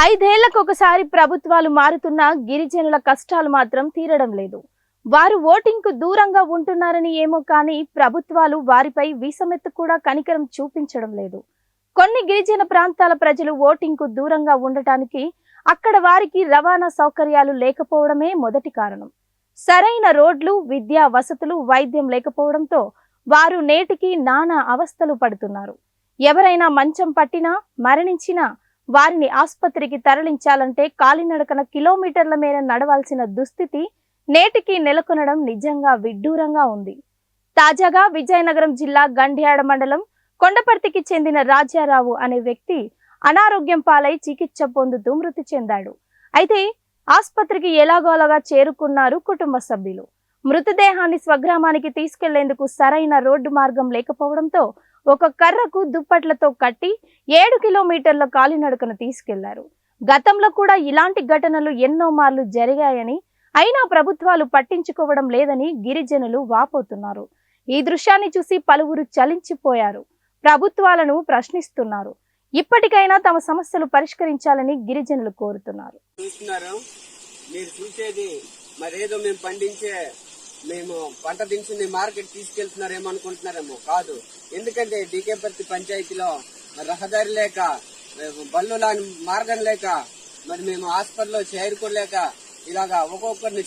ఐదేళ్లకొకసారి ప్రభుత్వాలు మారుతున్నా గిరిజనుల కష్టాలు మాత్రం తీరడం లేదు. వారు ఓటింగ్కు దూరంగా ఉంటున్నారని ఏమో కానీ ప్రభుత్వాలు వారిపై వీసమెత్తు కూడా కనికరం చూపించడం లేదు. కొన్ని గిరిజన ప్రాంతాల ప్రజలు ఓటింగ్కు దూరంగా ఉండటానికి అక్కడ వారికి రవాణా సౌకర్యాలు లేకపోవడమే మొదటి కారణం. సరైన రోడ్లు, విద్యా వసతులు, వైద్యం లేకపోవడంతో వారు నేటికి నానా అవస్థలు పడుతున్నారు. ఎవరైనా మంచం పట్టినా, మరణించినా వారిని ఆసుపత్రికి తరలించాలంటే కాలినడకన కిలోమీటర్ల మేర నడవాల్సిన దుస్థితి నేటికి నెలకొనడం నిజంగా విడ్డూరంగా ఉంది. తాజాగా విజయనగరం జిల్లా గండ్యాడ మండలం కొండపర్తికి చెందిన రాజారావు అనే వ్యక్తి అనారోగ్యం పాలై చికిత్స పొందుతూ మృతి చెందాడు. అయితే ఆసుపత్రికి ఎలాగోలాగా చేరుకున్నారు కుటుంబ సభ్యులు. మృతదేహాన్ని స్వగ్రామానికి తీసుకెళ్లేందుకు సరైన రోడ్డు మార్గం లేకపోవడంతో ఒక కర్రకు దుప్పట్లతో కట్టి 7 కిలోమీటర్ల కాలినడకను తీసుకెళ్లారు. గతంలో కూడా ఇలాంటి ఘటనలు ఎన్నో మార్లు జరిగాయని, అయినా ప్రభుత్వాలు పట్టించుకోవడం లేదని గిరిజనులు వాపోతున్నారు. ఈ దృశ్యాన్ని చూసి పలువురు చలించిపోయారు. ప్రభుత్వాలను ప్రశ్నిస్తున్నారు. ఇప్పటికైనా తమ సమస్యలు పరిష్కరించాలని గిరిజనులు కోరుతున్నారు. మేము పంట దినుసుని మార్కెట్ తీసుకెళ్తున్నారేమో అనుకుంటున్నారేమో కాదు. ఎందుకంటే డీకేపర్తి పంచాయతీలో రహదారి లేక, బల్లుల మార్గం లేక, మరి మేము హాస్పిటల్లో చేరుకోలేక ఇలాగా ఒక్కొక్కరిని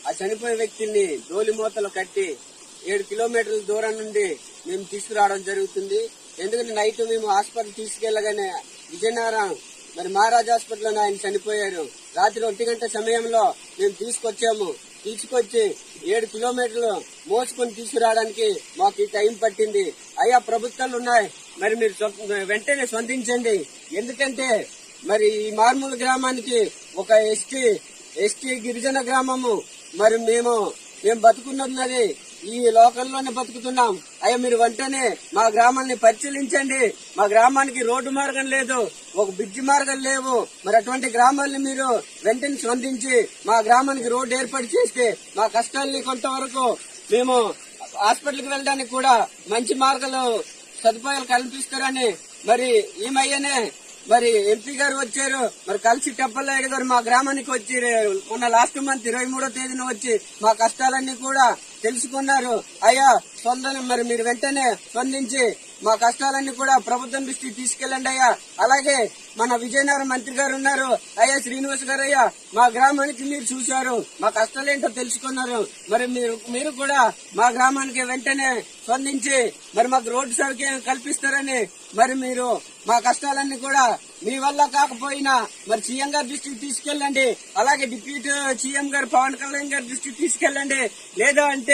ఆ చనిపోయే వ్యక్తిని డోలి మూతలు కట్టి 7 కిలోమీటర్ల దూరం నుండి మేము తీసుకురావడం జరుగుతుంది. ఎందుకంటే నైట్ మేము హాస్పిటల్ తీసుకెళ్లగానే విజయనగరం మరి మహారాజా హాస్పిటల్లో ఆయన చనిపోయారు. రాత్రి 1 గంట సమయంలో మేము తీసుకొచ్చి 7 కిలోమీటర్లు మోసుకొని తీసుకురావడానికి మాకు టైం పట్టింది. అయ్యా, ప్రభుత్వాలు ఉన్నాయి, మరి మీరు వెంటనే స్పందించండి. ఎందుకంటే మరి ఈ మార్మూల గ్రామానికి ఒక ఎస్టీ గిరిజన గ్రామము. మరి మేము బతుకున్నది ఈ లోకల్లోనే బతుకుతున్నాం. అయ్యా, మీరు వెంటనే మా గ్రామాన్ని పరిశీలించండి. మా గ్రామానికి రోడ్డు మార్గం లేదు, ఒక బ్రిడ్జి మార్గం లేవు. మరి అటువంటి గ్రామాలను మీరు వెంటనే స్పందించి మా గ్రామానికి రోడ్డు ఏర్పాటు చేస్తే మా కష్టాలని కొంతవరకు మేము హాస్పిటల్కి వెళ్ళడానికి కూడా మంచి మార్గాలు సదుపాయాలు కల్పిస్తారని మరి ఈమయ్యనే మరి ఎంపీ గారు వచ్చారు. మరి కలిసి టెప్పలనాయుడు గారు మా గ్రామానికి వచ్చి మొన్న లాస్ట్ మంత్ 23వ తేదీన వచ్చి మా కష్టాలన్నీ కూడా తెలుసుకున్నారు. అయ్యా, మరి మీరు వెంటనే స్పందించి మా కష్టాలన్నీ కూడా ప్రభుత్వం దృష్టికి తీసుకెళ్ళండి అయ్యా. అలాగే మన విజయనగరం మంత్రి గారు ఉన్నారు, అయ్యా శ్రీనివాస్ గారు. అయ్యా, మా గ్రామానికి మీరు చూశారు, మా కష్టాలేంటో తెలుసుకున్నారు. మరి మీరు కూడా మా గ్రామానికి వెంటనే స్పందించి మరి మాకు రోడ్డు సౌకర్యం కల్పిస్తారని మరి మీరు మా కష్టాలన్నీ కూడా మీ వల్ల కాకపోయినా మరి సీఎం గారి దృష్టికి తీసుకెళ్ళండి. అలాగే డిప్యూటీ సీఎం గారు పవన్ కళ్యాణ్ గారి దృష్టికి తీసుకెళ్ళండి. లేదా అంటే